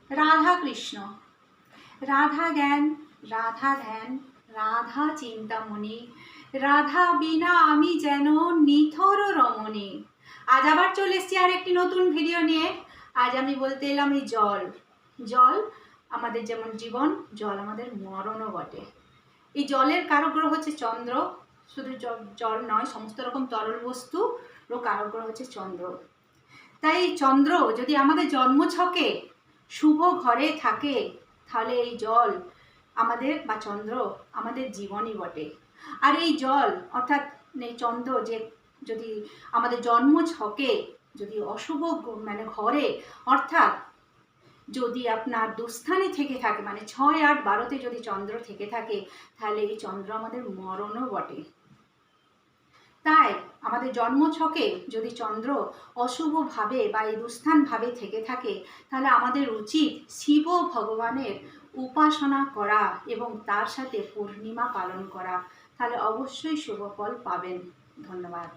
রাধা কৃষ্ণ, রাধা জ্ঞান, রাধা ধ্যান, রাধা চিন্তামণি, রাধা বিনা আমি যেন নিথর রমণী। আজ আবার চলে এসেছি আর একটি নতুন ভিডিও নিয়ে। আজ আমি বলতে এলাম এই জল। জল আমাদের যেমন জীবন, জল আমাদের মরণও বটে। এই জলের কারক গ্রহ হচ্ছে চন্দ্র। শুধু জল নয়, সমস্ত রকম তরল বস্তু কারক গ্রহ হচ্ছে চন্দ্র। তাই চন্দ্র যদি আমাদের জন্মছকে শুভ ঘরে থাকে, তাহলে এই জল আমাদের বা চন্দ্র আমাদের জীবনই বটে। আর এই জল অর্থাৎ এই চন্দ্র যে যদি আমাদের জন্মছকে যদি অশুভ মানে ঘরে, অর্থাৎ যদি আপনার দুস্থানে থেকে থাকে, মানে 6, 8, 12তে যদি চন্দ্র থেকে থাকে, তাহলে এই চন্দ্র আমাদের মরণও বটে। তাই আমাদের জন্মছকে যদি চন্দ্র অশুভভাবে বা এই দুস্থানভাবে থেকে থাকে, তাহলে আমাদের উচিত শিব ভগবানের উপাসনা করা এবং তার সাথে পূর্ণিমা পালন করা। তাহলে অবশ্যই শুভ ফল পাবেন। ধন্যবাদ।